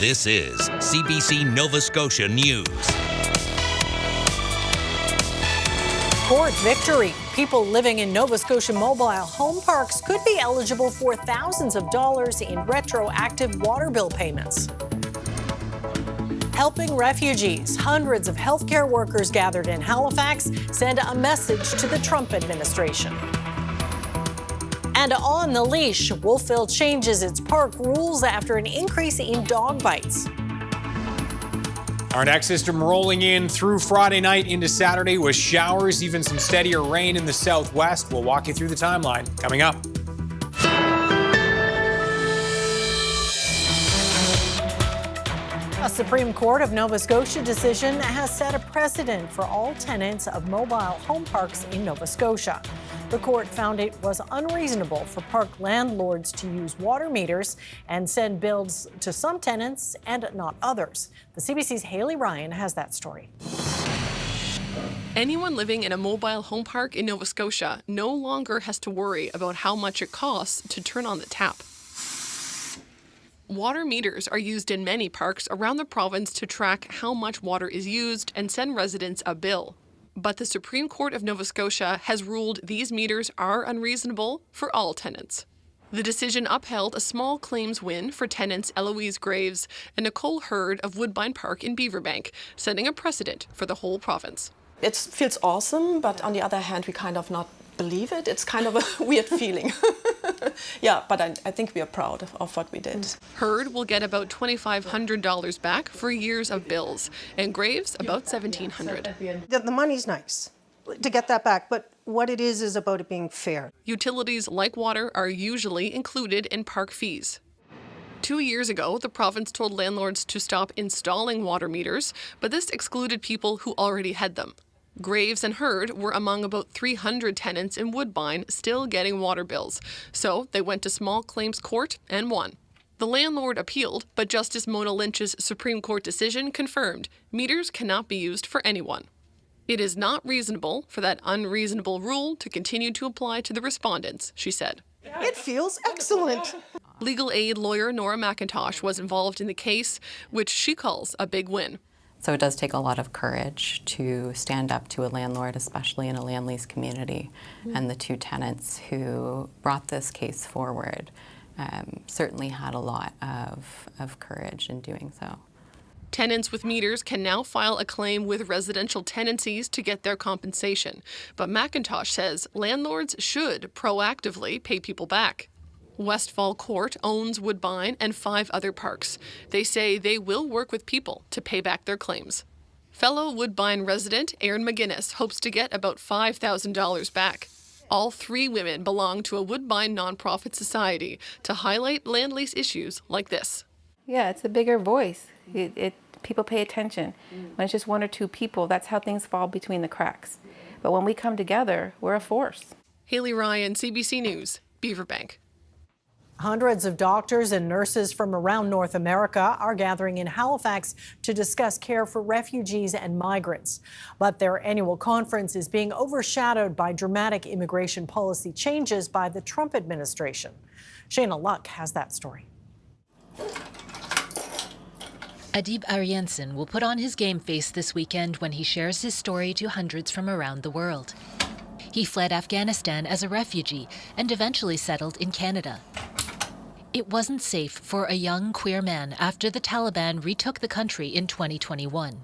This is CBC Nova Scotia News. Court victory. People living in Nova Scotia mobile home parks could be eligible for thousands of dollars in retroactive water bill payments. Helping refugees. Hundreds of healthcare workers gathered in Halifax send a message to the Trump administration. And on the leash, Wolfville changes its park rules after an increase in dog bites. Our next system rolling in through Friday night into Saturday with showers, even some steadier rain in the southwest. We'll walk you through the timeline coming up. A Supreme Court of Nova Scotia decision has set a precedent for all tenants of mobile home parks in Nova Scotia. The court found it was unreasonable for park landlords to use water meters and send bills to some tenants and not others. The CBC's Haley Ryan has that story. Anyone living in a mobile home park in Nova Scotia no longer has to worry about how much it costs to turn on the tap. Water meters are used in many parks around the province to track how much water is used and send residents a bill. But the Supreme Court of Nova Scotia has ruled these meters are unreasonable for all tenants. The decision upheld a small claims win for tenants Eloise Graves and Nicole Hurd of Woodbine Park in Beaverbank, setting a precedent for the whole province. It feels awesome, but on the other hand, we kind of not believe it. It's kind of a weird feeling. Yeah, but I think we are proud of what we did. Hurd will get about $2,500 back for years of bills, and Graves about $1,700. The money's nice to get that back, but what it is about it being fair. Utilities like water are usually included in park fees. 2 years ago, the province told landlords to stop installing water meters, but this excluded people who already had them. Graves and Hurd were among about 300 tenants in Woodbine still getting water bills, so they went to small claims court and won. The landlord appealed, but Justice Mona Lynch's Supreme Court decision confirmed meters cannot be used for anyone. It is not reasonable for that unreasonable rule to continue to apply to the respondents, she said. It feels excellent. Legal aid lawyer Nora McIntosh was involved in the case, which she calls a big win. So it does take a lot of courage to stand up to a landlord, especially in a land lease community. And the two tenants who brought this case forward certainly had a lot of courage in doing so. Tenants with meters can now file a claim with residential tenancies to get their compensation. But McIntosh says landlords should proactively pay people back. Westfall Court owns Woodbine and 5 other parks. They say they will work with people to pay back their claims. Fellow Woodbine resident Erin McGuinness hopes to get about $5,000 back. All 3 women belong to a Woodbine nonprofit society to highlight land lease issues like this. Yeah, it's a bigger voice. People pay attention. When it's just 1 or 2 people, that's how things fall between the cracks. But when we come together, we're a force. Haley Ryan, CBC News, Beaverbank. Hundreds of doctors and nurses from around North America are gathering in Halifax to discuss care for refugees and migrants. But their annual conference is being overshadowed by dramatic immigration policy changes by the Trump administration. Shayna Luck has that story. Adib Ariensen will put on his game face this weekend when he shares his story to hundreds from around the world. He fled Afghanistan as a refugee and eventually settled in Canada. It wasn't safe for a young queer man after the Taliban retook the country in 2021.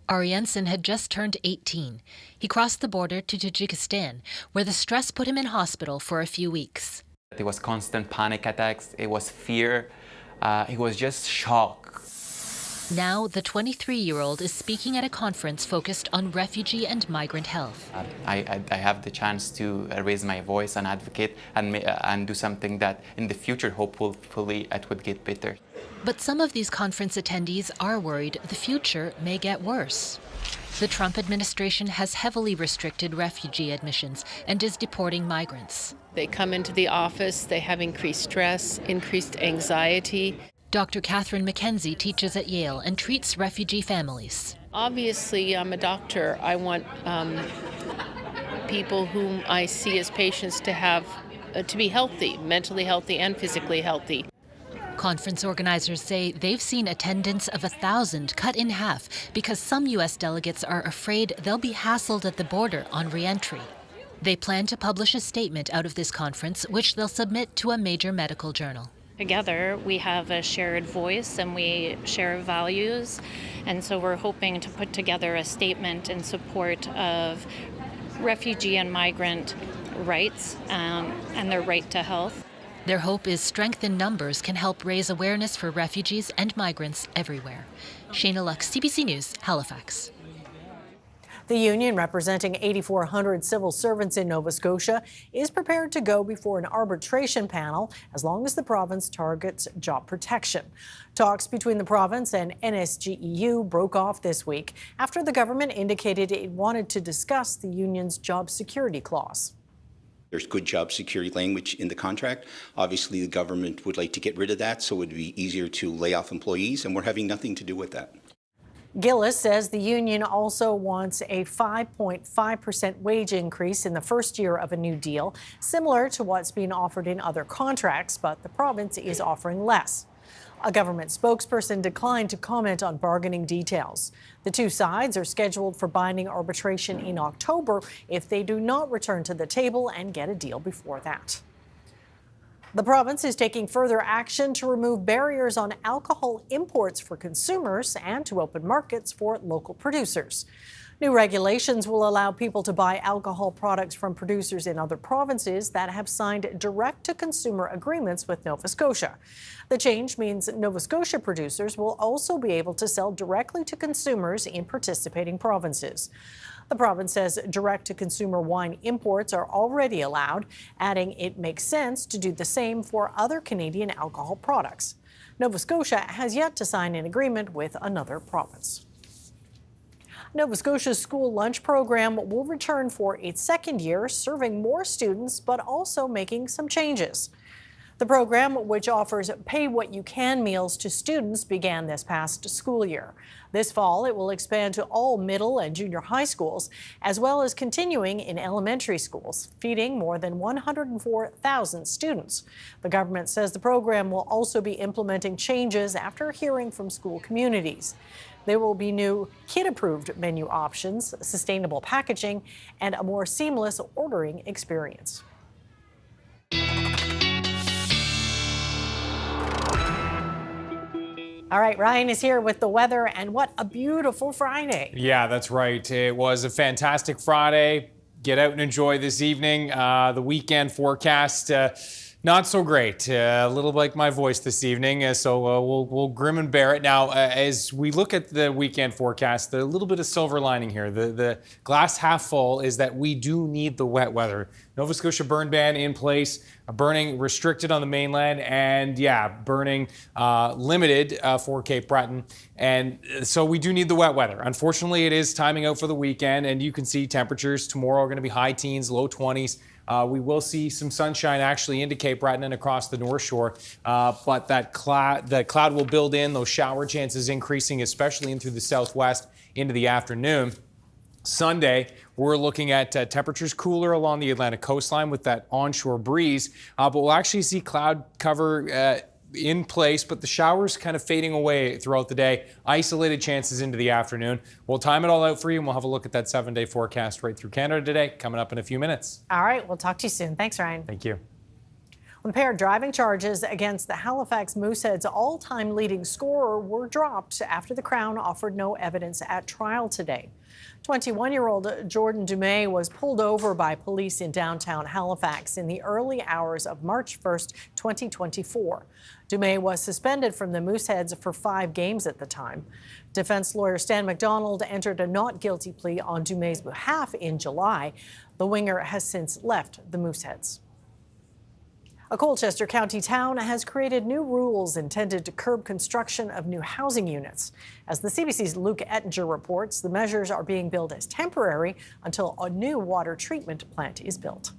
Ariensen had just turned 18. He crossed the border to Tajikistan, where the stress put him in hospital for a few weeks. It was constant panic attacks, it was fear, it was just shock. Now, the 23-year-old is speaking at a conference focused on refugee and migrant health. I have the chance to raise my voice and advocate and do something that in the future, hopefully, it would get better. But some of these conference attendees are worried the future may get worse. The Trump administration has heavily restricted refugee admissions and is deporting migrants. They come into the office, they have increased stress, increased anxiety. Dr. Catherine McKenzie teaches at Yale and treats refugee families. Obviously, I'm a doctor. I want people whom I see as patients to be healthy, mentally healthy and physically healthy. Conference organizers say they've seen attendance of 1,000 cut in half because some U.S. delegates are afraid they'll be hassled at the border on re-entry. They plan to publish a statement out of this conference, which they'll submit to a major medical journal. Together, we have a shared voice and we share values, and so we're hoping to put together a statement in support of refugee and migrant rights and their right to health. Their hope is strength in numbers can help raise awareness for refugees and migrants everywhere. Shayna Lux, CBC News, Halifax. The union, representing 8,400 civil servants in Nova Scotia, is prepared to go before an arbitration panel as long as the province targets job protection. Talks between the province and NSGEU broke off this week after the government indicated it wanted to discuss the union's job security clause. There's good job security language in the contract. Obviously, the government would like to get rid of that so it would be easier to lay off employees, and we're having nothing to do with that. Gillis says the union also wants a 5.5% wage increase in the first year of a new deal, similar to what's being offered in other contracts, but the province is offering less. A government spokesperson declined to comment on bargaining details. The two sides are scheduled for binding arbitration in October if they do not return to the table and get a deal before that. The province is taking further action to remove barriers on alcohol imports for consumers and to open markets for local producers. New regulations will allow people to buy alcohol products from producers in other provinces that have signed direct-to-consumer agreements with Nova Scotia. The change means Nova Scotia producers will also be able to sell directly to consumers in participating provinces. The province says direct-to-consumer wine imports are already allowed, adding it makes sense to do the same for other Canadian alcohol products. Nova Scotia has yet to sign an agreement with another province. Nova Scotia's school lunch program will return for its second year, serving more students, but also making some changes. The program, which offers pay-what-you-can meals to students, began this past school year. This fall, it will expand to all middle and junior high schools, as well as continuing in elementary schools, feeding more than 104,000 students. The government says the program will also be implementing changes after hearing from school communities. There will be new kid-approved menu options, sustainable packaging, and a more seamless ordering experience. All right, Ryan is here with the weather, and what a beautiful Friday. Yeah, that's right. It was a fantastic Friday. Get out and enjoy this evening. The weekend forecast, not so great. A little like my voice this evening, so we'll grim and bear it. Now, as we look at the weekend forecast, there's a little bit of silver lining here. The glass half full is that we do need the wet weather. Nova Scotia burn ban in place, burning restricted on the mainland, and burning limited for Cape Breton. And so we do need the wet weather. Unfortunately, it is timing out for the weekend, and you can see temperatures tomorrow are going to be high teens, low 20s. We will see some sunshine actually into Cape Breton and across the North Shore, but the cloud will build in, those shower chances increasing, especially in through the southwest into the afternoon. Sunday, we're looking at temperatures cooler along the Atlantic coastline with that onshore breeze, but we'll actually see cloud cover in place, but the showers kind of fading away throughout the day. Isolated chances into the afternoon. We'll time it all out for you, and we'll have a look at that 7-day forecast right through Canada today, coming up in a few minutes. All right, we'll talk to you soon. Thanks, Ryan. Thank you. The pair driving charges against the Halifax Mooseheads' all-time leading scorer were dropped after the Crown offered no evidence at trial today. 21-year-old Jordan Dumais was pulled over by police in downtown Halifax in the early hours of March 1st, 2024. Dumais was suspended from the Mooseheads for 5 games at the time. Defense lawyer Stan McDonald entered a not guilty plea on Dumais' behalf in July. The winger has since left the Mooseheads. A Colchester County town has created new rules intended to curb construction of new housing units. As the CBC's Luke Ettinger reports, the measures are being billed as temporary until a new water treatment plant is built.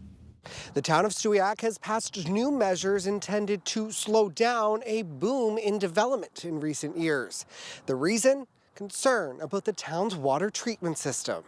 The town of Stewiacke has passed new measures intended to slow down a boom in development in recent years. The reason? Concern about the town's water treatment system.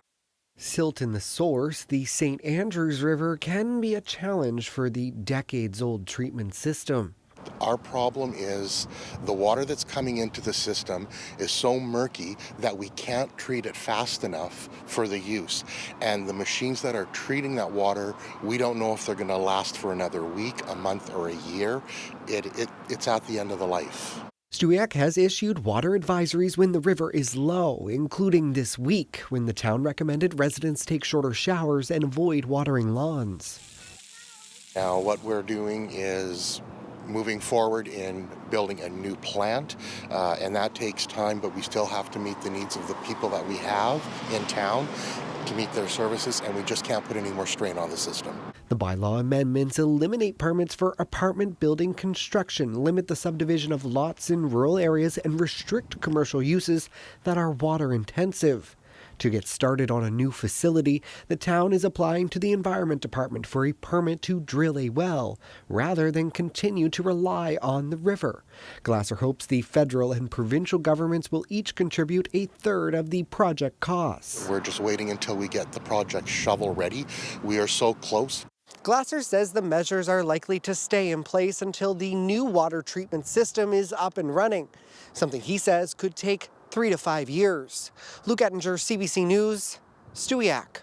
Silt in the source, the St. Andrews River, can be a challenge for the decades-old treatment system. Our problem is the water that's coming into the system is so murky that we can't treat it fast enough for the use. And the machines that are treating that water, we don't know if they're going to last for another week, a month, or a year. It's at the end of the life. Stewiacke has issued water advisories when the river is low, including this week when the town recommended residents take shorter showers and avoid watering lawns. Now what we're doing is moving forward in building a new plant, and that takes time, but we still have to meet the needs of the people that we have in town to meet their services, and we just can't put any more strain on the system. The bylaw amendments eliminate permits for apartment building construction, limit the subdivision of lots in rural areas, and restrict commercial uses that are water intensive. To get started on a new facility, the town is applying to the Environment Department for a permit to drill a well, rather than continue to rely on the river. Glasser hopes the federal and provincial governments will each contribute a third of the project costs. We're just waiting until we get the project shovel ready. We are so close. Glasser says the measures are likely to stay in place until the new water treatment system is up and running, something he says could take 3 to 5 years. Luke Ettinger, CBC News, Stewiacke.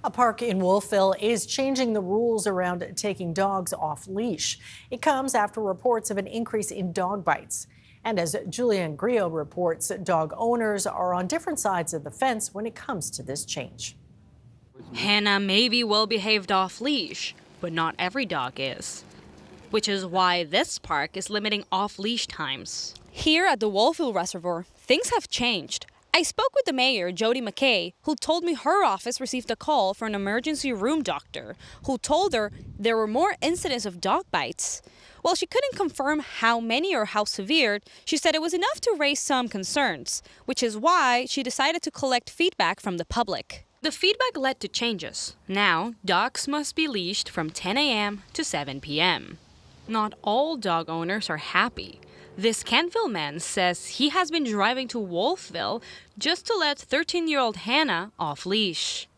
A park in Wolfville is changing the rules around taking dogs off leash. It comes after reports of an increase in dog bites. And as Julian Griot reports, dog owners are on different sides of the fence when it comes to this change. Hannah may be well behaved off leash, but not every dog is. Which is why this park is limiting off leash times. Here at the Wolfville Reservoir, things have changed. I spoke with the mayor, Jody McKay, who told me her office received a call from an emergency room doctor who told her there were more incidents of dog bites. While she couldn't confirm how many or how severe, she said it was enough to raise some concerns, which is why she decided to collect feedback from the public. The feedback led to changes. Now, dogs must be leashed from 10 a.m. to 7 p.m. Not all dog owners are happy. This Kentville man says he has been driving to Wolfville just to let 13-year-old Hannah off leash.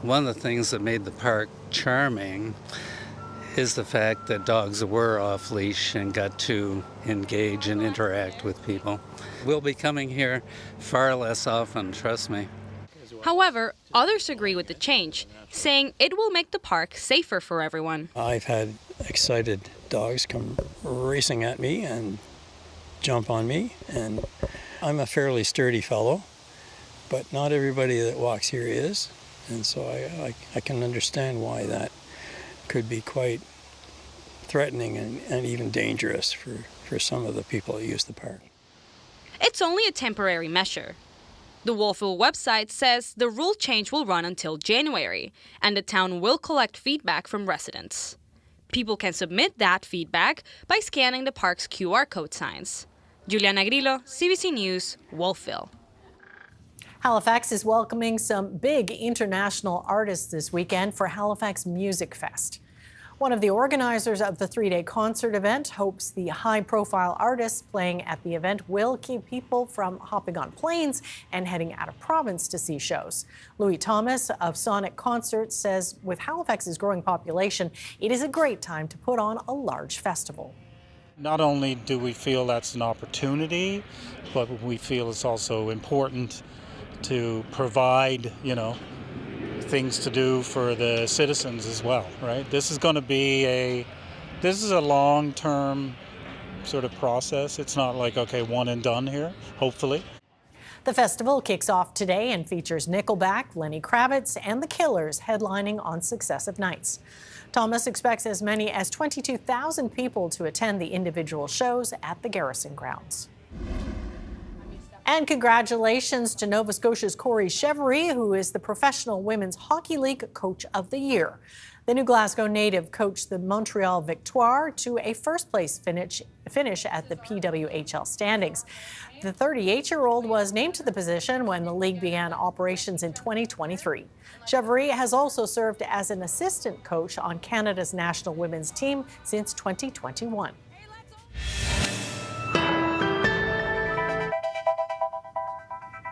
One of the things that made the park charming is the fact that dogs were off leash and got to engage and interact with people. We'll be coming here far less often, trust me. However, others agree with the change, saying it will make the park safer for everyone. I've had excited dogs come racing at me and jump on me, and I'm a fairly sturdy fellow, but not everybody that walks here is, and so I can understand why that could be quite threatening and even dangerous for some of the people that use the park. It's only a temporary measure. The Wolfville website says the rule change will run until January, and the town will collect feedback from residents. People can submit that feedback by scanning the park's QR code signs. Juliana Grillo, CBC News, Wolfville. Halifax is welcoming some big international artists this weekend for Halifax Music Fest. One of the organizers of the 3-day concert event hopes the high-profile artists playing at the event will keep people from hopping on planes and heading out of province to see shows. Louis Thomas of Sonic Concerts says with Halifax's growing population, it is a great time to put on a large festival. Not only do we feel that's an opportunity, but we feel it's also important to provide, things to do for the citizens as well, right? This is going to be a long-term sort of process. It's not like, okay, one and done here, hopefully. The festival kicks off today and features Nickelback, Lenny Kravitz, and The Killers headlining on successive nights. Thomas expects as many as 22,000 people to attend the individual shows at the Garrison grounds. And congratulations to Nova Scotia's Corey Cheverie, who is the Professional Women's Hockey League Coach of the Year. The New Glasgow native coached the Montreal Victoire to a first-place finish at the PWHL standings. The 38-year-old was named to the position when the league began operations in 2023. Cheverie has also served as an assistant coach on Canada's national women's team since 2021.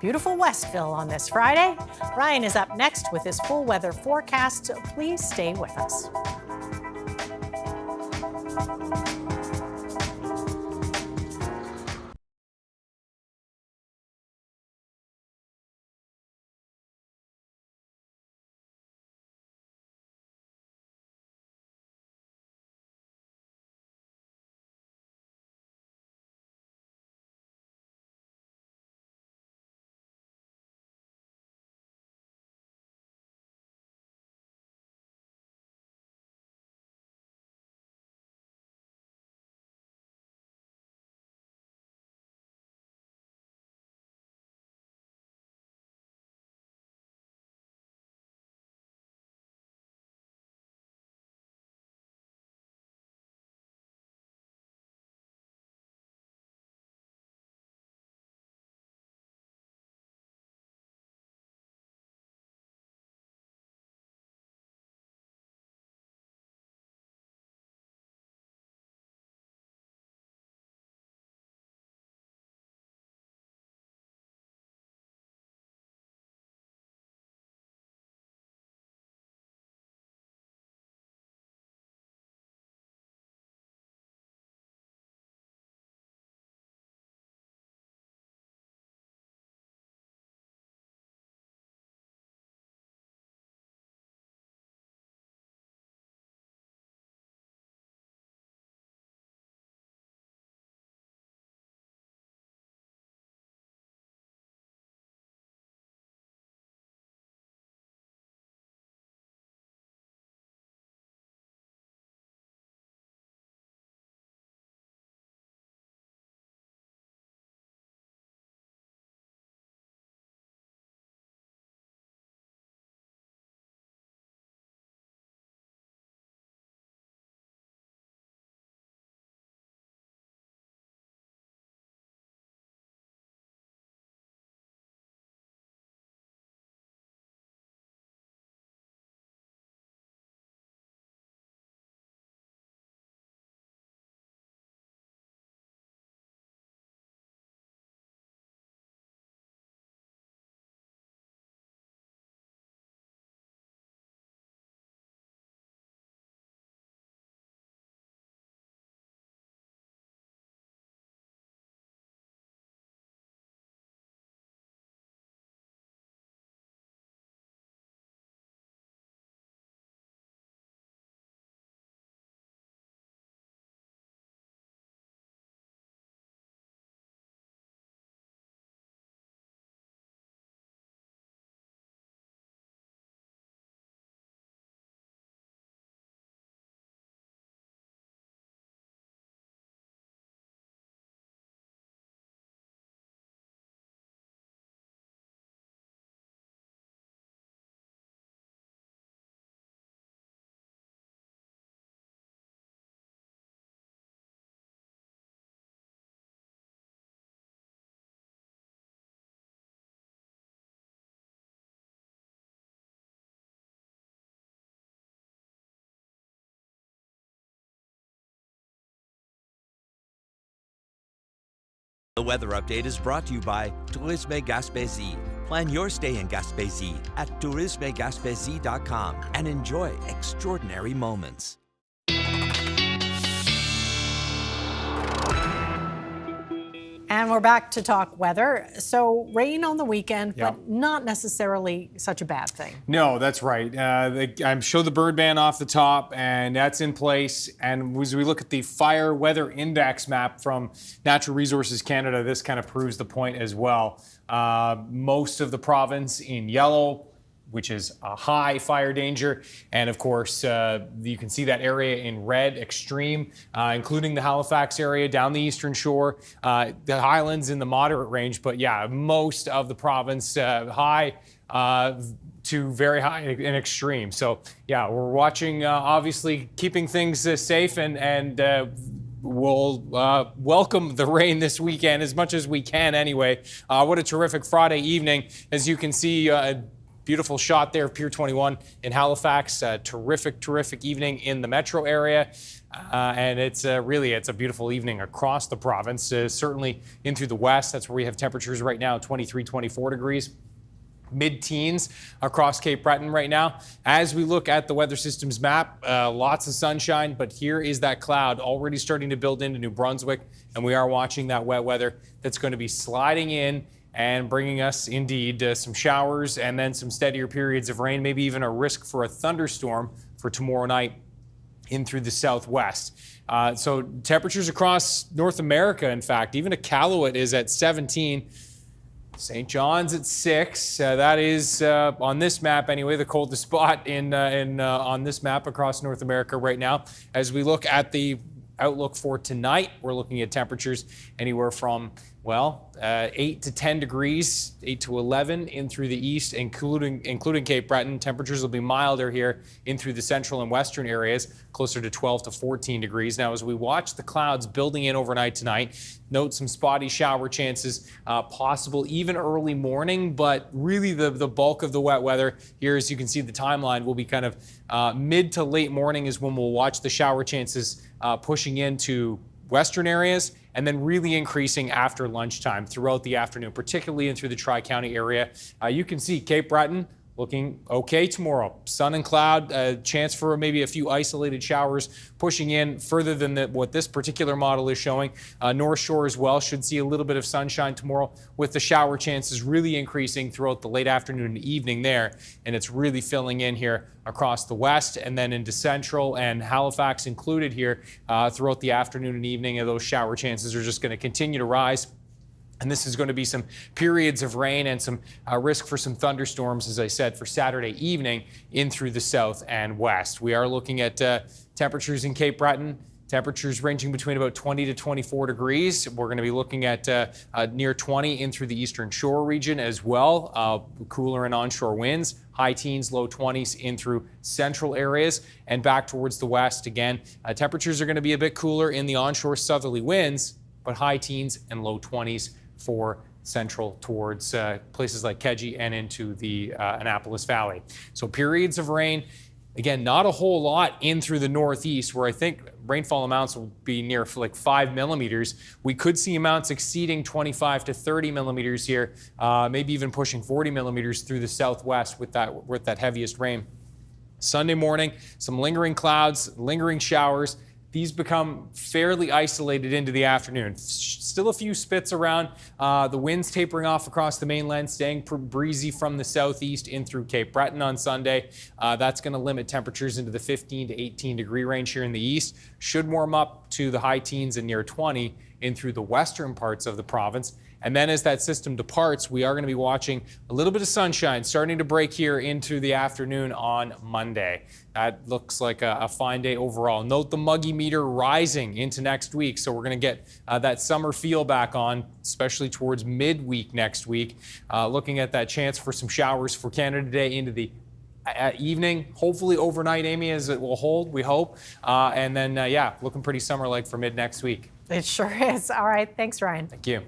Beautiful Westville on this Friday. Ryan is up next with his full weather forecast, so please stay with us. The weather update is brought to you by Tourisme Gaspésie. Plan your stay in Gaspésie at tourismegaspésie.com and enjoy extraordinary moments. And we're back to talk weather. So rain on the weekend, Yep. but not necessarily such a bad thing. No, that's right. I showed the bird ban off the top, and that's in place. And as we look at the fire weather index map from Natural Resources Canada, this kind of proves the point as well. Most of the province in yellow, which is a high fire danger. And of course, you can see that area in red, extreme, including the Halifax area down the eastern shore, the highlands in the moderate range. But yeah, most of the province high to very high and extreme. So yeah, we're watching, obviously keeping things safe and we'll welcome the rain this weekend as much as we can anyway. What a terrific Friday evening. As you can see, beautiful shot there of Pier 21 in Halifax. Terrific evening in the metro area. And it's a beautiful evening across the province, certainly in through the west. That's where we have temperatures right now, 23, 24 degrees. Mid-teens across Cape Breton right now. As we look at the weather systems map, lots of sunshine, but here is that cloud already starting to build into New Brunswick, and we are watching that wet weather that's going to be sliding in and bringing us, indeed, some showers and then some steadier periods of rain, maybe even a risk for a thunderstorm for tomorrow night in through the southwest. So temperatures across North America, in fact, even Iqaluit is at 17. St. John's at 6. That is, on this map anyway, the coldest spot on this map across North America right now. As we look at the outlook for tonight, we're looking at temperatures anywhere from, 8 to 10 degrees, 8 to 11 in through the east, including Cape Breton. Temperatures will be milder here in through the central and western areas, closer to 12 to 14 degrees. Now, as we watch the clouds building in overnight tonight, note some spotty shower chances possible even early morning, but really the bulk of the wet weather here, as you can see the timeline, will be kind of mid to late morning is when we'll watch the shower chances pushing into western areas and then really increasing after lunchtime throughout the afternoon, particularly in through the Tri-County area. You can see Cape Breton looking okay tomorrow. Sun and cloud, chance for maybe a few isolated showers pushing in further than what this particular model is showing. North Shore as well should see a little bit of sunshine tomorrow with the shower chances really increasing throughout the late afternoon and evening there. And it's really filling in here across the west and then into central and Halifax included here throughout the afternoon and evening. And those shower chances are just going to continue to rise. And this is going to be some periods of rain and some risk for some thunderstorms, as I said, for Saturday evening in through the south and west. We are looking at temperatures in Cape Breton, temperatures ranging between about 20 to 24 degrees. We're going to be looking at near 20 in through the eastern shore region as well. Cooler and onshore winds, high teens, low 20s in through central areas and back towards the west. Again, temperatures are going to be a bit cooler in the onshore southerly winds, but high teens and low 20s for central towards places like Keji and into the Annapolis Valley. So periods of rain, again, not a whole lot in through the northeast where I think rainfall amounts will be near like 5 millimeters. We could see amounts exceeding 25 to 30 millimeters here, maybe even pushing 40 millimeters through the southwest with that heaviest rain. Sunday morning, some lingering clouds, lingering showers. These become fairly isolated into the afternoon. Still a few spits around. The winds tapering off across the mainland, staying breezy from the southeast in through Cape Breton on Sunday. That's going to limit temperatures into the 15 to 18 degree range here in the east. Should warm up to the high teens and near 20 in through the western parts of the province. And then as that system departs, we are going to be watching a little bit of sunshine starting to break here into the afternoon on Monday. That looks like a fine day overall. Note the muggy meter rising into next week. So we're going to get that summer feel back on, especially towards midweek next week. Looking at that chance for some showers for Canada Day into the evening, hopefully overnight, Amy, as it will hold, we hope. And then, looking pretty summer-like for mid next week. It sure is. All right. Thanks, Ryan. Thank you.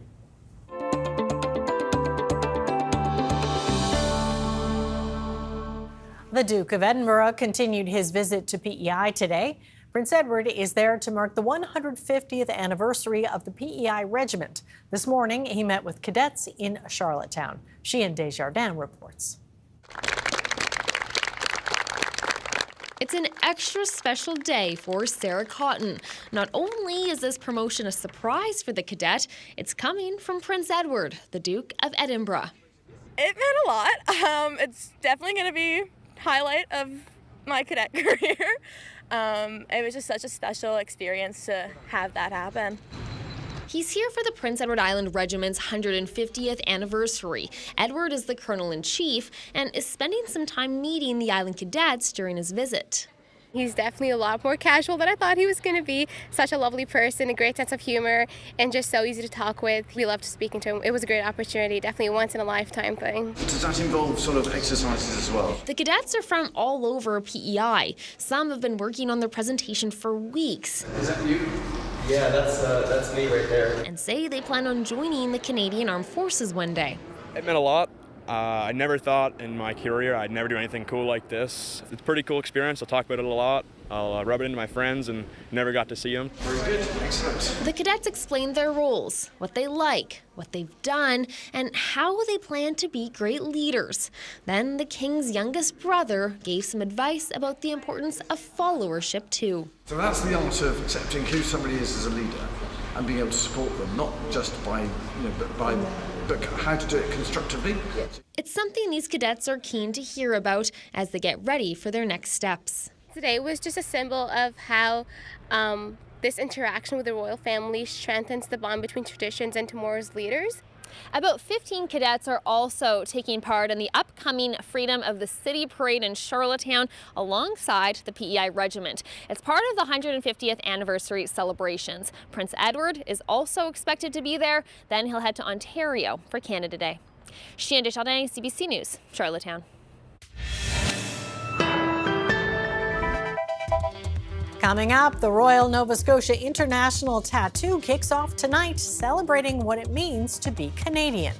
The Duke of Edinburgh continued his visit to PEI today. Prince Edward is there to mark the 150th anniversary of the PEI Regiment. This morning, he met with cadets in Charlottetown. Sheehan Desjardins reports. It's an extra special day for Sarah Cotton. Not only is this promotion a surprise for the cadet, it's coming from Prince Edward, the Duke of Edinburgh. It meant a lot. It's definitely going to be highlight of my cadet career. It was just such a special experience to have that happen. He's here for the Prince Edward Island Regiment's 150th anniversary. Edward is the Colonel-in-Chief and is spending some time meeting the island cadets during his visit. He's definitely a lot more casual than I thought he was going to be. Such a lovely person, a great sense of humor, and just so easy to talk with. We loved speaking to him. It was a great opportunity, definitely a once-in-a-lifetime thing. Does that involve sort of exercises as well? The cadets are from all over PEI. Some have been working on their presentation for weeks. Is that you? Yeah, that's me right there. And say they plan on joining the Canadian Armed Forces one day. It meant a lot. I never thought in my career I'd never do anything cool like this. It's a pretty cool experience. I'll talk about it a lot. I'll rub it into my friends and never got to see them. Very good, excellent. The cadets explained their roles, what they like, what they've done, and how they plan to be great leaders. Then the King's youngest brother gave some advice about the importance of followership too. So that's the art of accepting who somebody is as a leader and being able to support them, not just by, but how to do it constructively. It's something these cadets are keen to hear about as they get ready for their next steps. Today was just a symbol of how this interaction with the royal family strengthens the bond between traditions and tomorrow's leaders. About 15 cadets are also taking part in the upcoming Freedom of the City Parade in Charlottetown alongside the PEI Regiment. It's part of the 150th anniversary celebrations. Prince Edward is also expected to be there. Then he'll head to Ontario for Canada Day. Sheehan Desjardins, CBC News, Charlottetown. Coming up, the Royal Nova Scotia International Tattoo kicks off tonight, celebrating what it means to be Canadian.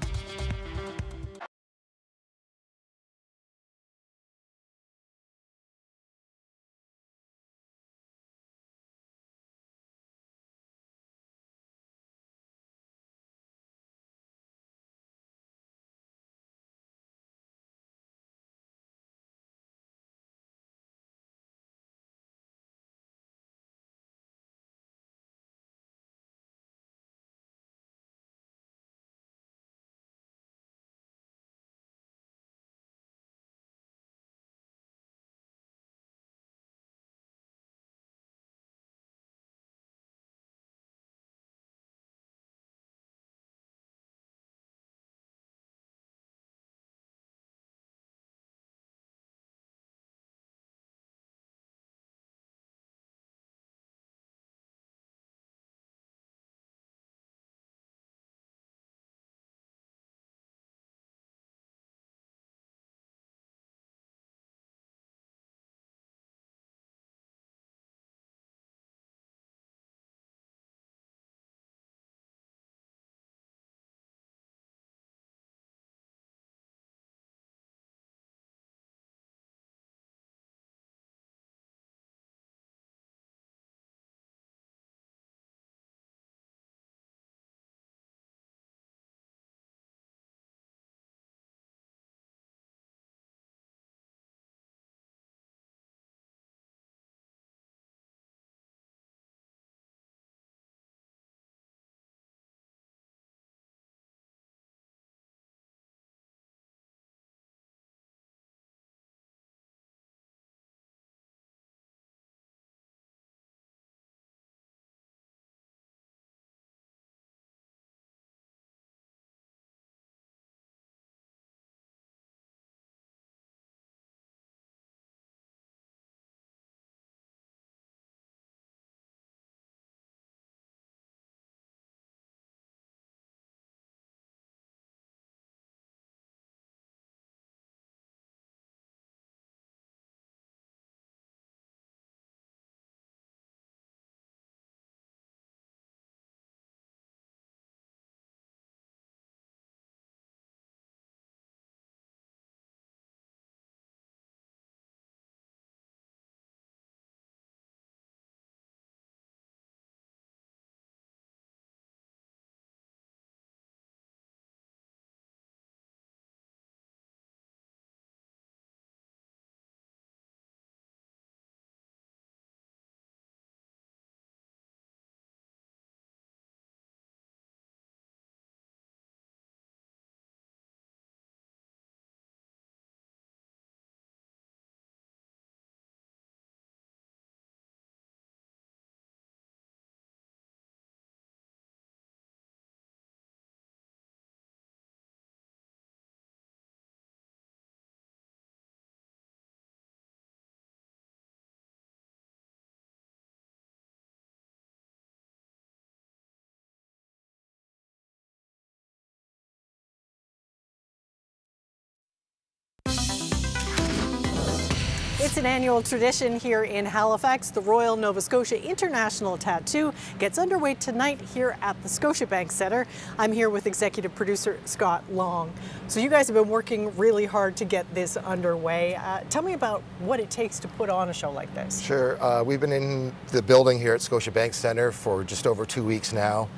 It's an annual tradition here in Halifax. The Royal Nova Scotia International Tattoo gets underway tonight here at the Scotiabank Centre. I'm here with executive producer Scott Long. So you guys have been working really hard to get this underway. Tell me about what it takes to put on a show like this. Sure. We've been in the building here at Scotiabank Centre for just over 2 weeks now.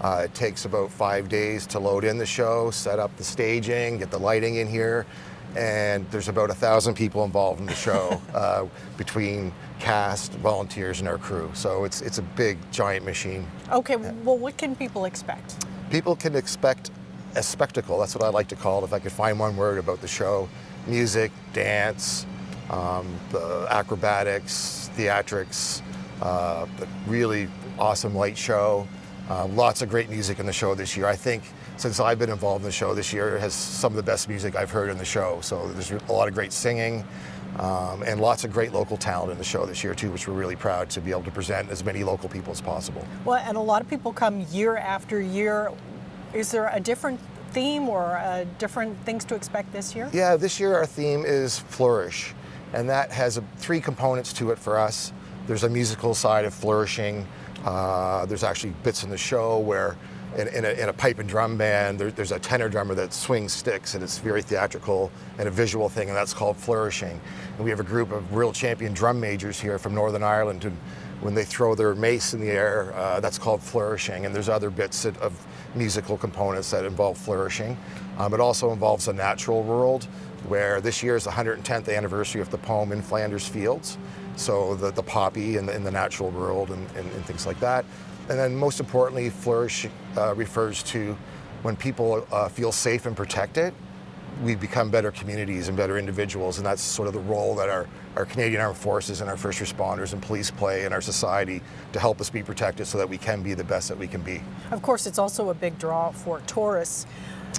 It takes about 5 days to load in the show, set up the staging, get the lighting in here. And there's about 1,000 people involved in the show between cast, volunteers, and our crew. So it's a big, giant machine. Okay, well, what can people expect? People can expect a spectacle. That's what I like to call it, if I could find one word about the show. Music, dance, the acrobatics, theatrics, the really awesome light show. Lots of great music in the show this year. I think since I've been involved in the show this year, it has some of the best music I've heard in the show. So there's a lot of great singing and lots of great local talent in the show this year too, which we're really proud to be able to present as many local people as possible. Well, and a lot of people come year after year. Is there a different theme or different things to expect this year? Yeah, this year our theme is Flourish, and that has 3 components to it for us. There's a musical side of flourishing. There's actually bits in the show where in a pipe and drum band, there's a tenor drummer that swings sticks, and it's very theatrical and a visual thing, and that's called flourishing. And we have a group of world champion drum majors here from Northern Ireland, and when they throw their mace in the air, that's called flourishing. And there's other bits of musical components that involve flourishing. It also involves a natural world, where this year is the 110th anniversary of the poem In Flanders Fields. So the poppy and the natural world and things like that. And then most importantly, flourish refers to when people feel safe and protected, we become better communities and better individuals. And that's sort of the role that our Canadian Armed Forces and our first responders and police play in our society to help us be protected so that we can be the best that we can be. Of course, it's also a big draw for tourists.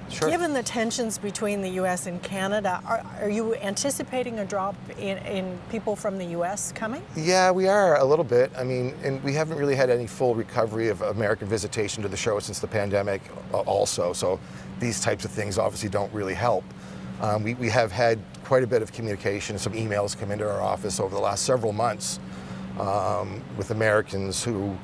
Sure. Given the tensions between the U.S. and Canada, are you anticipating a drop in people from the U.S. coming? Yeah, we are a little bit. I mean, and we haven't really had any full recovery of American visitation to the show since the pandemic also. So these types of things obviously don't really help. We have had quite a bit of communication, some emails come into our office over the last several months with Americans who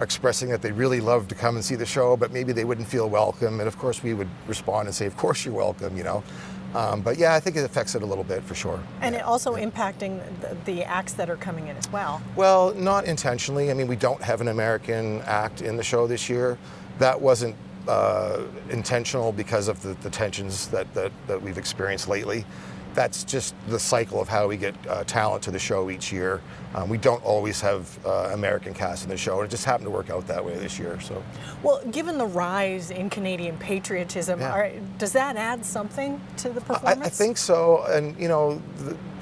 are expressing that they really love to come and see the show, but maybe they wouldn't feel welcome. And of course we would respond and say, of course you're welcome, you know. But yeah, I think it affects it a little bit for sure. And it also impacting the acts that are coming in as well. Well, not intentionally. I mean, we don't have an American act in the show this year. That wasn't intentional because of the tensions that we've experienced lately. That's just the cycle of how we get talent to the show each year. We don't always have American cast in the show, and it just happened to work out that way this year. So, well, given the rise in Canadian patriotism, does that add something to the performance? I think so, and you know,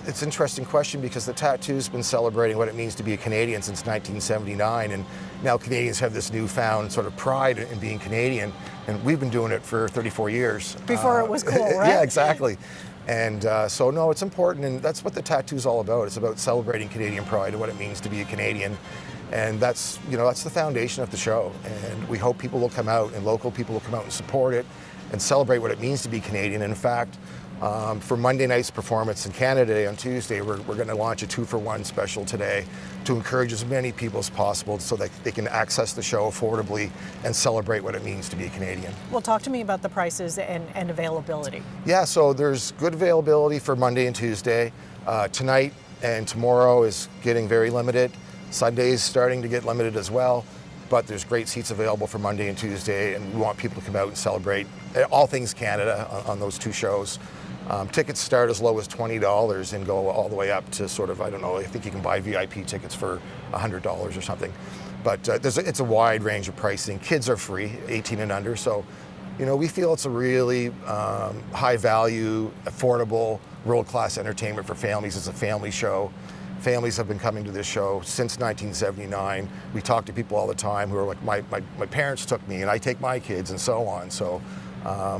it's an interesting question because the tattoo's been celebrating what it means to be a Canadian since 1979, and now Canadians have this newfound sort of pride in being Canadian, and we've been doing it for 34 years. Before it was cool, right? Yeah, exactly. And so no, it's important, and that's what the tattoo's all about. It's about celebrating Canadian pride and what it means to be a Canadian, and that's the foundation of the show. And we hope people will come out, and local people will come out and support it, and celebrate what it means to be Canadian. In fact, for Monday night's performance in Canada Day on Tuesday, we're going to launch a 2-for-1 special today to encourage as many people as possible so that they can access the show affordably and celebrate what it means to be a Canadian. Well, talk to me about the prices and availability. Yeah, so there's good availability for Monday and Tuesday. Tonight and tomorrow is getting very limited. Sunday's starting to get limited as well. But there's great seats available for Monday and Tuesday, and we want people to come out and celebrate all things Canada on those 2 shows. Tickets start as low as $20 and go all the way up to sort of, I don't know, I think you can buy VIP tickets for $100 or something. But it's a wide range of pricing. Kids are free, 18 and under. So, you know, we feel it's a really high value, affordable, world-class entertainment for families. It's a family show. Families have been coming to this show since 1979. We talk to people all the time who are like, my parents took me and I take my kids and so on. So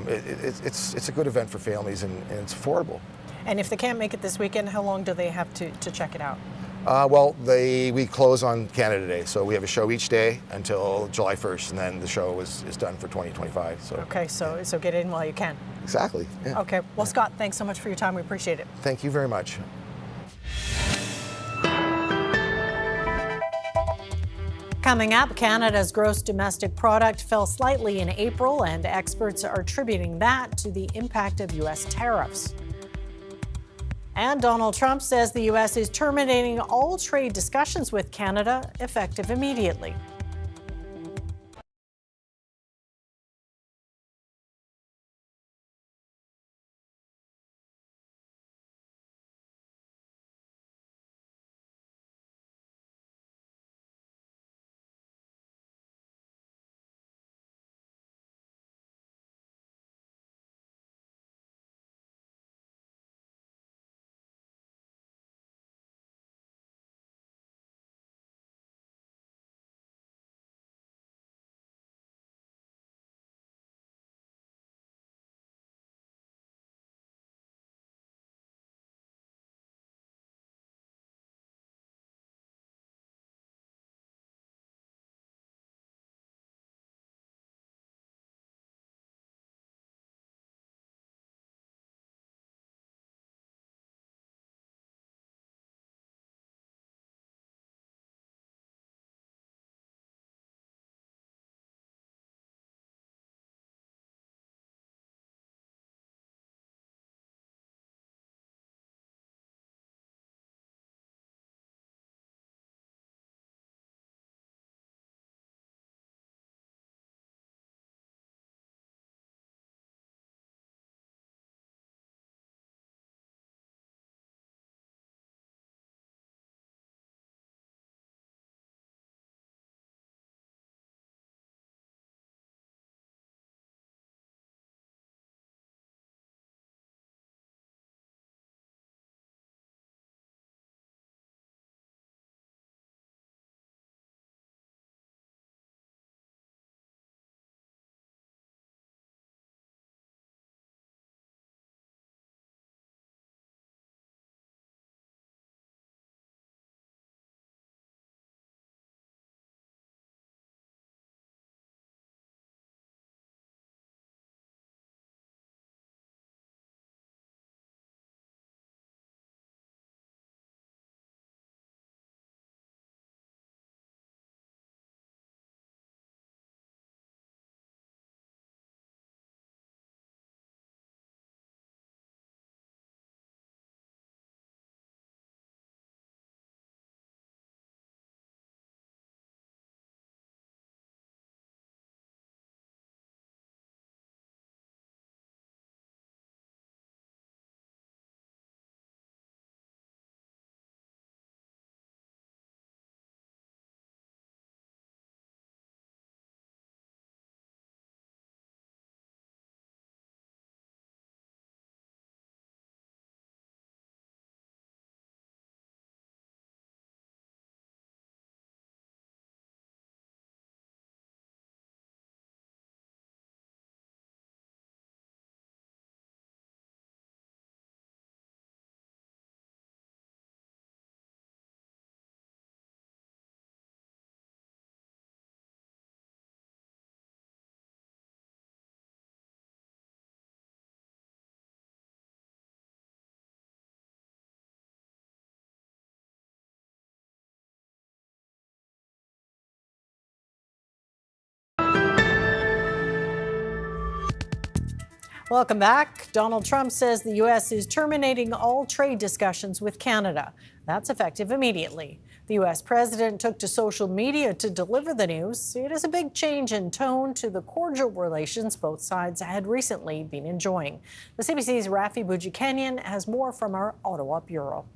it's a good event for families and it's affordable. And if they can't make it this weekend, how long do they have to check it out? Well, we close on Canada Day, so we have a show each day until July 1st, and then the show is done for 2025. So. Okay, so get in while you can. Exactly. Yeah. Okay. Well, Scott, thanks so much for your time. We appreciate it. Thank you very much. Coming up, Canada's gross domestic product fell slightly in April, and experts are attributing that to the impact of U.S. tariffs. And Donald Trump says the U.S. is terminating all trade discussions with Canada, effective immediately. Welcome back. Donald Trump says the U.S. is terminating all trade discussions with Canada. That's effective immediately. The U.S. president took to social media to deliver the news. It is a big change in tone to the cordial relations both sides had recently been enjoying. The CBC's Rafi Boudjikanian has more from our Ottawa bureau.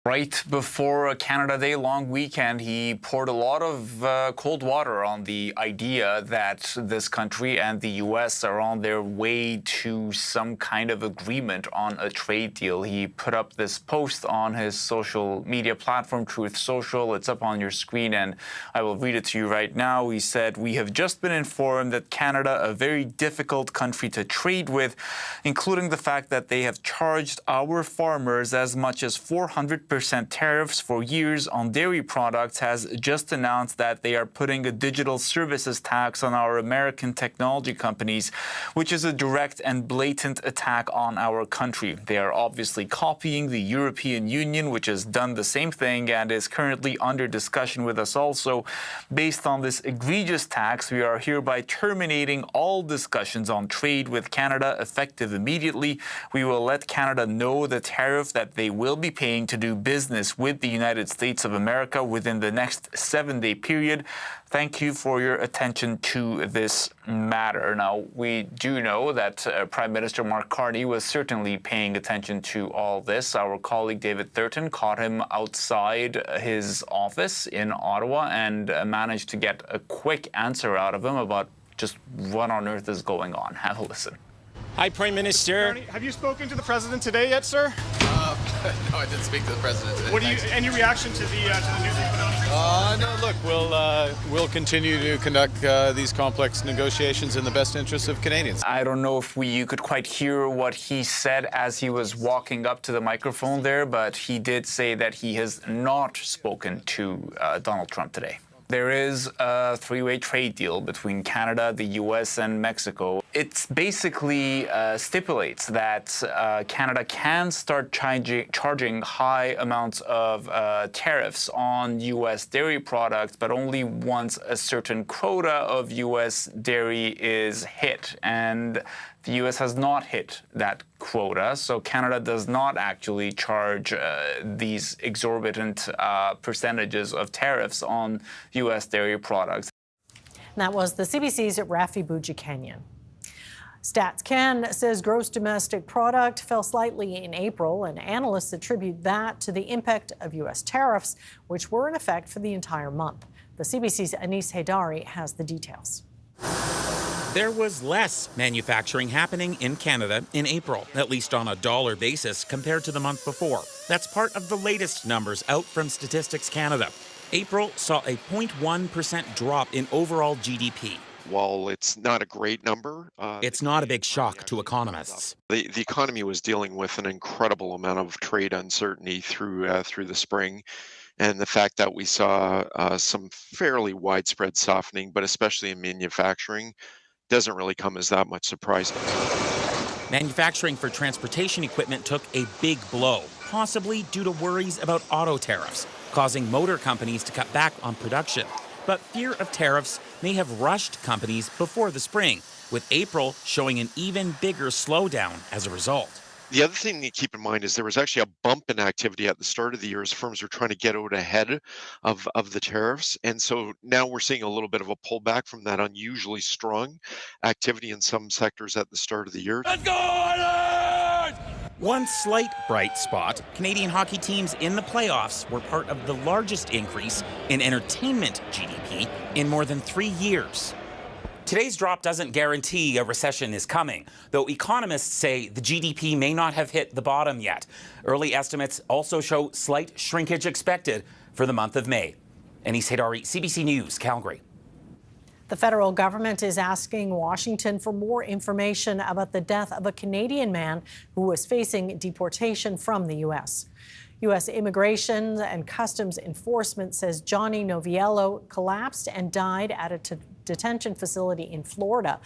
Right before a Canada Day long weekend, he poured a lot of cold water on the idea that this country and the U.S. are on their way to some kind of agreement on a trade deal. He put up this post on his social media platform, Truth Social. It's up on your screen, and I will read it to you right now. He said, "We have just been informed that Canada, a very difficult country to trade with, including the fact that they have charged our farmers as much as $400 8% tariffs for years on dairy products, has just announced that they are putting a digital services tax on our American technology companies, which is a direct and blatant attack on our country. They are obviously copying the European Union, which has done the same thing and is currently under discussion with us also. Based on this egregious tax, we are hereby terminating all discussions on trade with Canada effective immediately. We will let Canada know the tariff that they will be paying to do business with the United States of America within the next 7-day period. Thank you for your attention to this matter. Now, we do know that Prime Minister Mark Carney was certainly paying attention to all this. Our colleague David Thurton caught him outside his office in Ottawa and managed to get a quick answer out of him about just what on earth is going on. Have a listen. Hi, Prime Minister. Have you spoken to the President today yet, sir? No, I didn't speak to the President today. What do you? Any reaction to the news you put out? No, look, we'll continue to conduct these complex negotiations in the best interests of Canadians. I don't know if you could quite hear what he said as he was walking up to the microphone there, but he did say that he has not spoken to Donald Trump today. There is a three-way trade deal between Canada, the U.S., and Mexico. It basically stipulates that Canada can start charging high amounts of tariffs on U.S. dairy products, but only once a certain quota of U.S. dairy is hit. And the U.S. has not hit that quota, so Canada does not actually charge these exorbitant percentages of tariffs on U.S. dairy products. And that was the CBC's Rafi Boudjikanian. Stats Can says gross domestic product fell slightly in April, and analysts attribute that to the impact of U.S. tariffs, which were in effect for the entire month. The CBC's Anis Haidari has the details. There was less manufacturing happening in Canada in April, at least on a dollar basis compared to the month before. That's part of the latest numbers out from Statistics Canada. April saw a 0.1% drop in overall GDP. While it's not a great number, it's not a big shock to economists. The economy was dealing with an incredible amount of trade uncertainty through the spring. And the fact that we saw some fairly widespread softening, but especially in manufacturing, doesn't really come as that much surprise. Manufacturing for transportation equipment took a big blow, possibly due to worries about auto tariffs, causing motor companies to cut back on production. But fear of tariffs may have rushed companies before the spring, with April showing an even bigger slowdown as a result. The other thing to keep in mind is there was actually a bump in activity at the start of the year as firms were trying to get out ahead of the tariffs. And so now we're seeing a little bit of a pullback from that unusually strong activity in some sectors at the start of the year. Let's go, Island! One slight bright spot, Canadian hockey teams in the playoffs were part of the largest increase in entertainment GDP in more than 3 years. Today's drop doesn't guarantee a recession is coming, though economists say the GDP may not have hit the bottom yet. Early estimates also show slight shrinkage expected for the month of May. Anis Haidari, CBC News, Calgary. The federal government is asking Washington for more information about the death of a Canadian man who was facing deportation from the U.S. U.S. Immigration and Customs Enforcement says Johnny Noviello collapsed and died at a detention facility in Florida.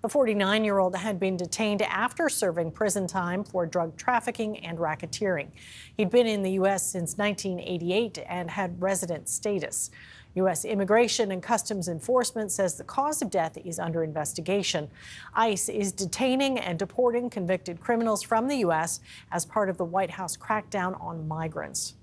The 49-year-old had been detained after serving prison time for drug trafficking and racketeering. He'd been in the U.S. since 1988 and had resident status. U.S. Immigration and Customs Enforcement says the cause of death is under investigation. ICE is detaining and deporting convicted criminals from the U.S. as part of the White House crackdown on migrants.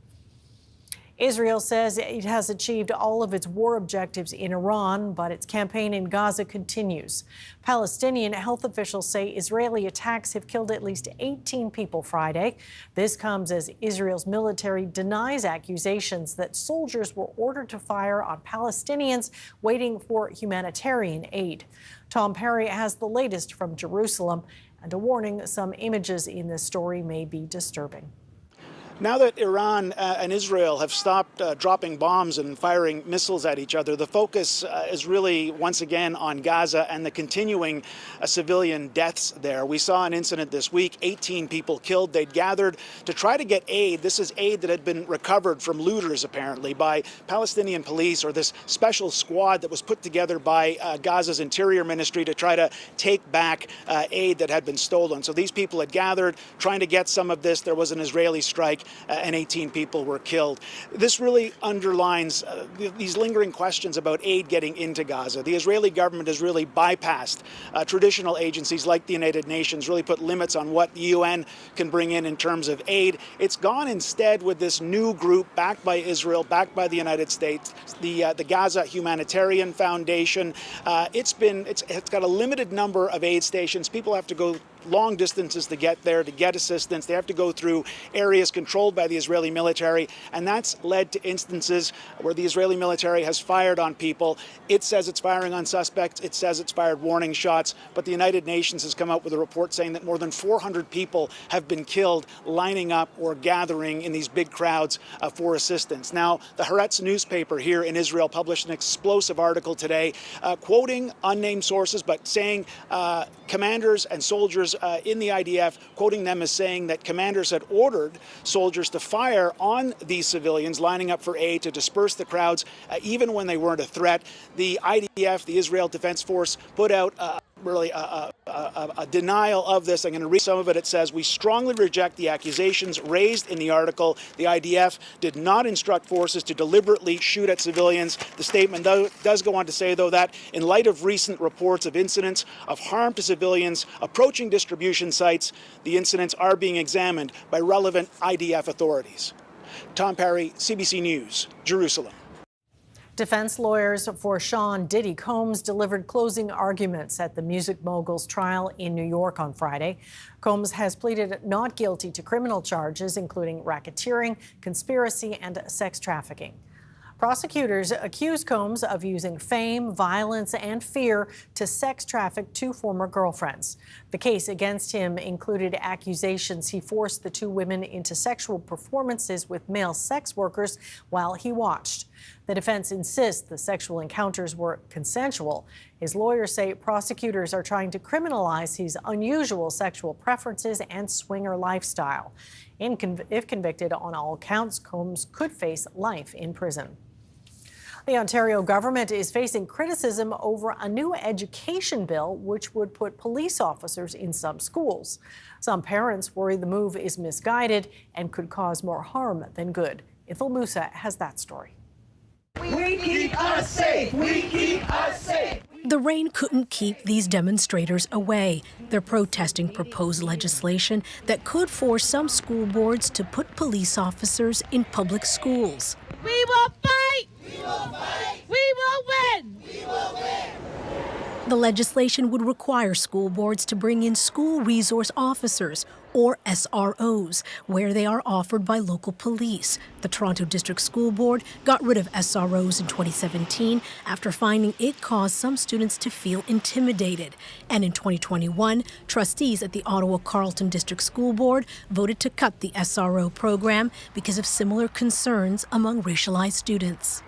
Israel says it has achieved all of its war objectives in Iran, but its campaign in Gaza continues. Palestinian health officials say Israeli attacks have killed at least 18 people Friday. This comes as Israel's military denies accusations that soldiers were ordered to fire on Palestinians waiting for humanitarian aid. Tom Perry has the latest from Jerusalem and a warning some images in this story may be disturbing. Now that Iran and Israel have stopped dropping bombs and firing missiles at each other, the focus is really once again on Gaza and the continuing civilian deaths there. We saw an incident this week, 18 people killed. They'd gathered to try to get aid. This is aid that had been recovered from looters, apparently, by Palestinian police, or this special squad that was put together by Gaza's Interior Ministry to try to take back aid that had been stolen. So these people had gathered, trying to get some of this. There was an Israeli strike, and 18 people were killed. This really underlines these lingering questions about aid getting into Gaza. The Israeli government has really bypassed traditional agencies like the United Nations, really put limits on what the UN can bring in terms of aid. It's gone instead with this new group backed by Israel, backed by the United States, the Gaza Humanitarian Foundation. It's got a limited number of aid stations. People have to go long distances to get there, to get assistance. They have to go through areas controlled by the Israeli military, and that's led to instances where the Israeli military has fired on people. It says it's firing on suspects. It says it's fired warning shots, but the United Nations has come out with a report saying that more than 400 people have been killed lining up or gathering in these big crowds for assistance. Now, the Haaretz newspaper here in Israel published an explosive article today, quoting unnamed sources, but saying commanders and soldiers in the IDF, quoting them as saying that commanders had ordered soldiers to fire on these civilians lining up for aid to disperse the crowds, even when they weren't a threat. The IDF, the Israel Defense Force, put out really a denial of this. I'm going to read some of it. It says, "We strongly reject the accusations raised in the article. The IDF did not instruct forces to deliberately shoot at civilians." The statement does go on to say, though, that in light of recent reports of incidents of harm to civilians approaching distribution sites, the incidents are being examined by relevant IDF authorities. Tom Perry, CBC News, Jerusalem. Defense lawyers for Sean Diddy Combs delivered closing arguments at the music mogul's trial in New York on Friday. Combs has pleaded not guilty to criminal charges, including racketeering, conspiracy, and sex trafficking. Prosecutors accuse Combs of using fame, violence, and fear to sex traffic two former girlfriends. The case against him included accusations he forced the two women into sexual performances with male sex workers while he watched. The defense insists the sexual encounters were consensual. His lawyers say prosecutors are trying to criminalize his unusual sexual preferences and swinger lifestyle. If convicted on all counts, Combs could face life in prison. The Ontario government is facing criticism over a new education bill which would put police officers in some schools. Some parents worry the move is misguided and could cause more harm than good. Ithel Musa has that story. We keep us safe. We keep us safe. The rain couldn't keep these demonstrators away. They're protesting proposed legislation that could force some school boards to put police officers in public schools. We will fight. We will fight. We will win. We will win. The legislation would require school boards to bring in school resource officers, or SROs, where they are offered by local police. The Toronto District School Board got rid of SROs in 2017 after finding it caused some students to feel intimidated. And in 2021, trustees at the Ottawa Carleton District School Board voted to cut the SRO program because of similar concerns among racialized students.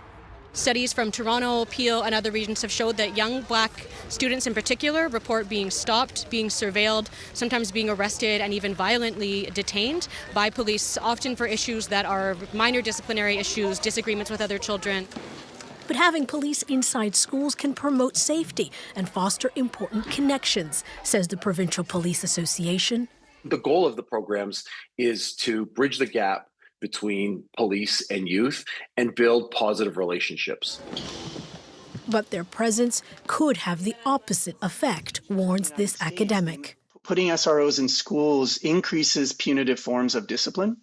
Studies from Toronto, Peel, and other regions have showed that young black students in particular report being stopped, being surveilled, sometimes being arrested and even violently detained by police, often for issues that are minor disciplinary issues, disagreements with other children. But having police inside schools can promote safety and foster important connections, says the Provincial Police Association. The goal of the programs is to bridge the gap between police and youth and build positive relationships. But their presence could have the opposite effect, warns this academic. Putting SROs in schools increases punitive forms of discipline,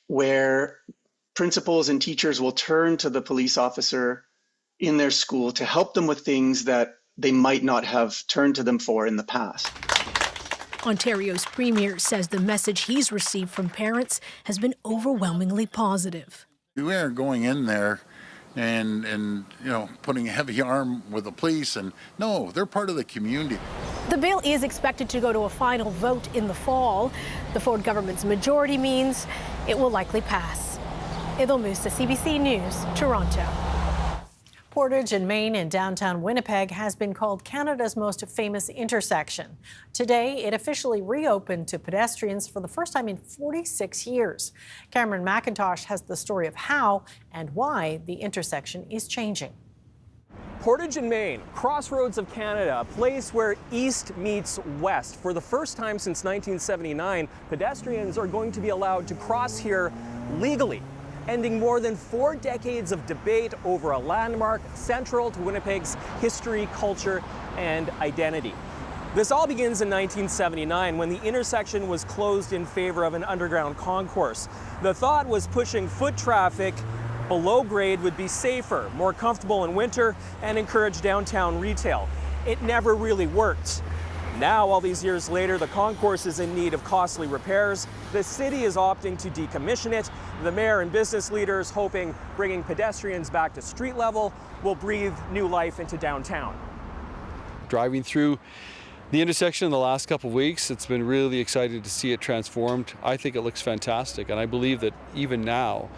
where principals and teachers will turn to the police officer in their school to help them with things that they might not have turned to them for in the past. Ontario's premier says the message he's received from parents has been overwhelmingly positive. We aren't going in there and putting a heavy arm with the police, and no, they're part of the community. The bill is expected to go to a final vote in the fall. The Ford government's majority means it will likely pass. Idil Musa, CBC News, Toronto. Portage in Maine in downtown Winnipeg has been called Canada's most famous intersection. Today, it officially reopened to pedestrians for the first time in 46 years. Cameron McIntosh has the story of how and why the intersection is changing. Portage in Maine, crossroads of Canada, a place where east meets west. For the first time since 1979, pedestrians are going to be allowed to cross here legally, ending more than 4 decades of debate over a landmark central to Winnipeg's history, culture, and identity. This all begins in 1979 when the intersection was closed in favor of an underground concourse. The thought was pushing foot traffic below grade would be safer, more comfortable in winter, and encourage downtown retail. It never really worked. Now, all these years later, the concourse is in need of costly repairs. The city is opting to decommission it. The mayor and business leaders hoping bringing pedestrians back to street level will breathe new life into downtown. Driving through the intersection in the last couple of weeks, it's been really exciting to see it transformed. I think it looks fantastic, and I believe that even now,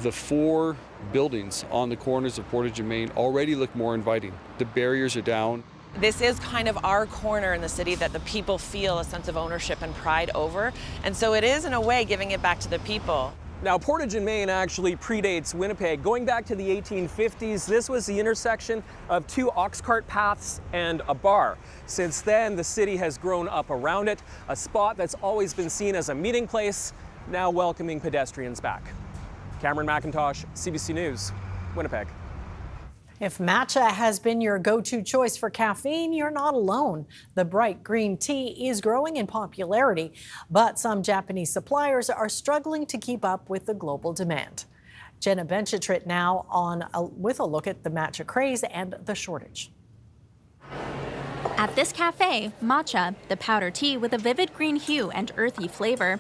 the 4 buildings on the corners of Portage and Maine already look more inviting. The barriers are down. This is kind of our corner in the city that the people feel a sense of ownership and pride over. And so it is, in a way, giving it back to the people. Now, Portage in Maine actually predates Winnipeg. Going back to the 1850s, this was the intersection of 2 ox cart paths and a bar. Since then, the city has grown up around it, a spot that's always been seen as a meeting place, now welcoming pedestrians back. Cameron McIntosh, CBC News, Winnipeg. If matcha has been your go-to choice for caffeine, you're not alone. The bright green tea is growing in popularity, but some Japanese suppliers are struggling to keep up with the global demand. Jenna Benchetrit now with a look at the matcha craze and the shortage. At this cafe, matcha, the powder tea with a vivid green hue and earthy flavor.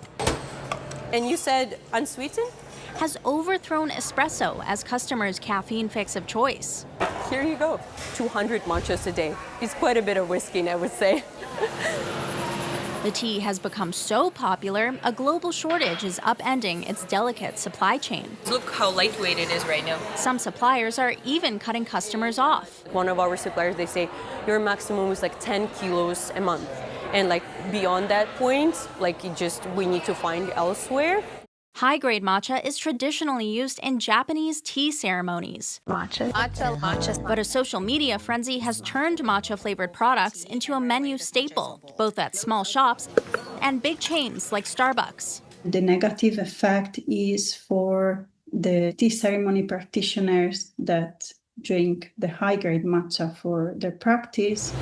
And you said unsweetened? Has overthrown espresso as customers' caffeine fix of choice. Here you go, 200 matchas a day. It's quite a bit of whiskey, I would say. The tea has become so popular, a global shortage is upending its delicate supply chain. Look how lightweight it is right now. Some suppliers are even cutting customers off. One of our suppliers, they say your maximum is like 10 kilos a month. And like beyond that point, like we need to find elsewhere. High-grade matcha is traditionally used in Japanese tea ceremonies. But a social media frenzy has turned matcha-flavored products into a menu staple, both at small shops and big chains like Starbucks. The negative effect is for the tea ceremony practitioners that drink the high-grade matcha for their practice.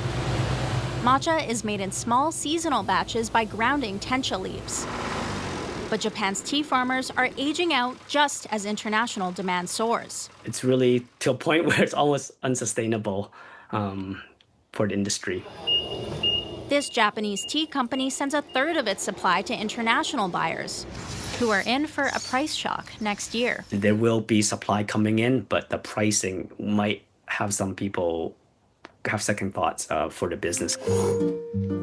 Matcha is made in small seasonal batches by grounding tencha leaves. But Japan's tea farmers are aging out just as international demand soars. It's really to a point where it's almost unsustainable for the industry. This Japanese tea company sends a third of its supply to international buyers, who are in for a price shock next year. There will be supply coming in, but the pricing might have some people have second thoughts for the business.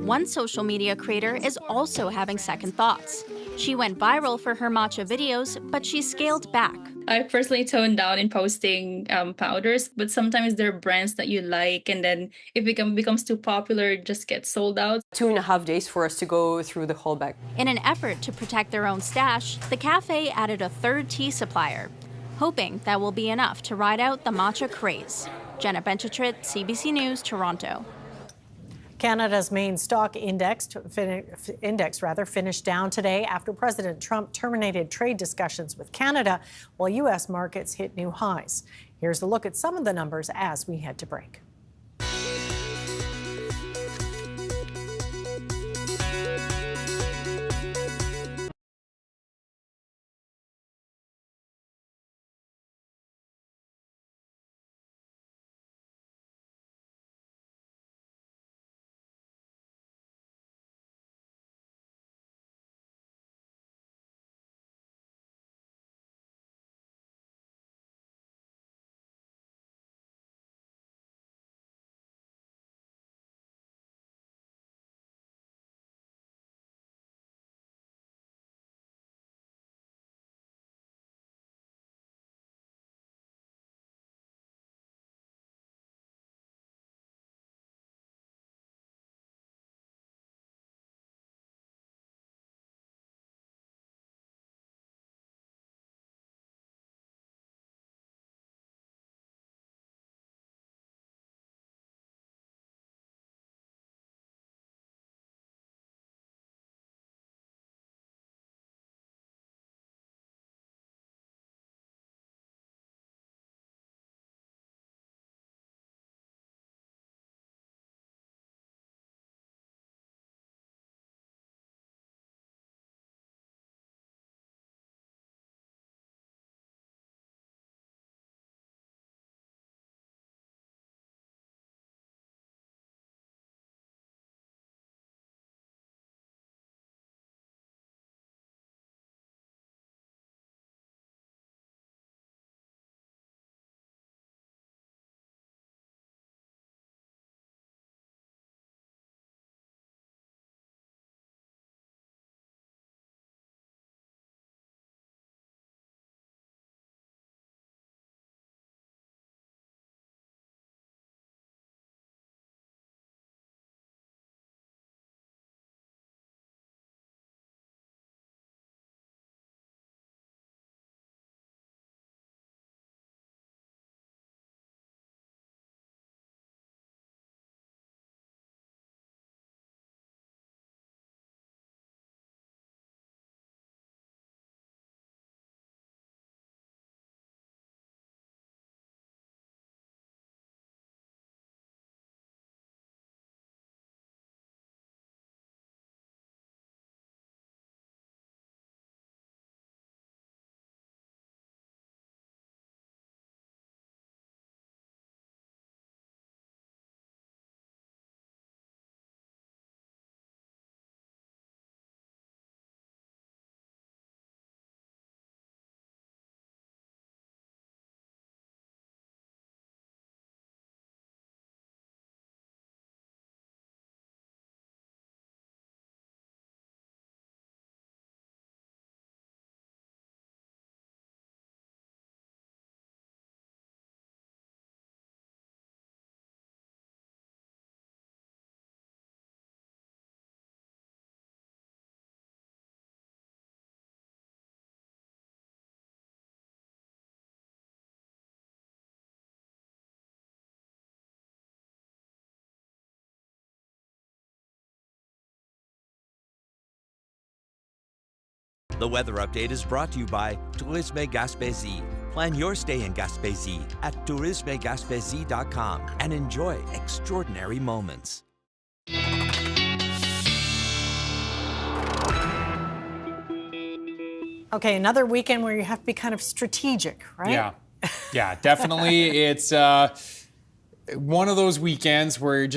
One social media creator is also having second thoughts. She went viral for her matcha videos, but she scaled back. I personally toned down in posting powders, but sometimes there are brands that you like, and then if it becomes too popular, it just gets sold out. 2.5 days for us to go through the whole bag. In an effort to protect their own stash, the cafe added a third tea supplier, hoping that will be enough to ride out the matcha craze. Jenna Benchetrit, CBC News, Toronto. Canada's main stock index finished down today after President Trump terminated trade discussions with Canada, while U.S. markets hit new highs. Here's a look at some of the numbers as we head to break. The weather update is brought to you by Tourisme Gaspésie. Plan your stay in Gaspésie at tourismegaspésie.com and enjoy extraordinary moments. Okay, another weekend where you have to be kind of strategic, right? Yeah, definitely. It's one of those weekends where you're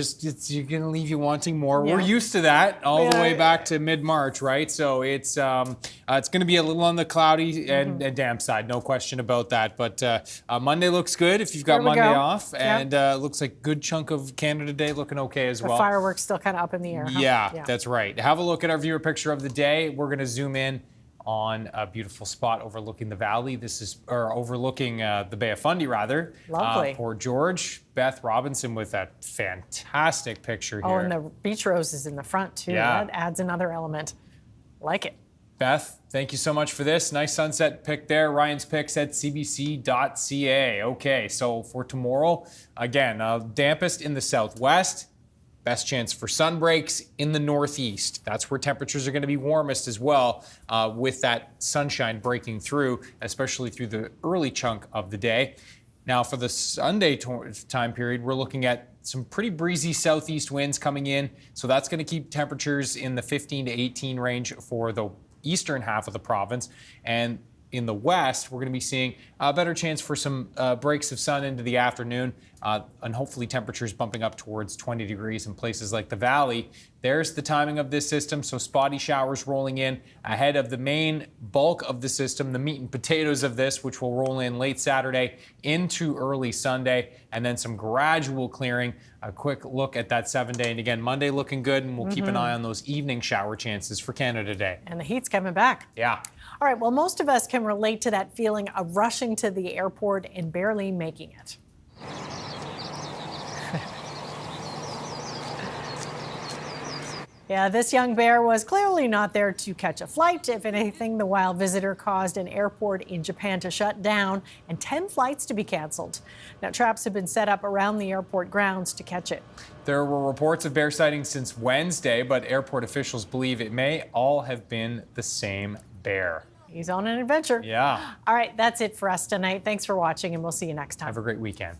going to leave you wanting more. Yeah. We're used to that all the way back to mid-March, right? So it's going to be a little on the cloudy and damp side, no question about that. But Monday looks good if you've got Monday off, and looks like a good chunk of Canada Day looking okay as well. The fireworks still kind of up in the air. Huh? Yeah, that's right. Have a look at our viewer picture of the day. We're going to zoom in on a beautiful spot overlooking the valley. This is overlooking the Bay of Fundy, rather. Lovely. Port George. Beth Robinson with that fantastic picture here. Oh, and the beach roses in the front, too. Yeah. That adds another element. Like it. Beth, thank you so much for this. Nice sunset pick there. Ryan's picks at cbc.ca. Okay, so for tomorrow, again, dampest in the southwest. Best chance for sun breaks in the northeast. That's where temperatures are going to be warmest as well, with that sunshine breaking through, especially through the early chunk of the day. Now, for the Sunday time period, we're looking at some pretty breezy southeast winds coming in. So that's going to keep temperatures in the 15 to 18 range for the eastern half of the province. And in the west, we're going to be seeing a better chance for some breaks of sun into the afternoon, and hopefully temperatures bumping up towards 20 degrees in places like the valley. There's the timing of this system, so spotty showers rolling in ahead of the main bulk of the system, the meat and potatoes of this, which will roll in late Saturday into early Sunday, and then some gradual clearing. A quick look at that 7-day, and again, Monday looking good, and we'll keep an eye on those evening shower chances for Canada Day. And the heat's coming back. Yeah. All right, well, most of us can relate to that feeling of rushing to the airport and barely making it. Yeah, this young bear was clearly not there to catch a flight. If anything, the wild visitor caused an airport in Japan to shut down and 10 flights to be canceled. Now, traps have been set up around the airport grounds to catch it. There were reports of bear sightings since Wednesday, but airport officials believe it may all have been the same bear. He's on an adventure. Yeah. All right, that's it for us tonight. Thanks for watching, and we'll see you next time. Have a great weekend.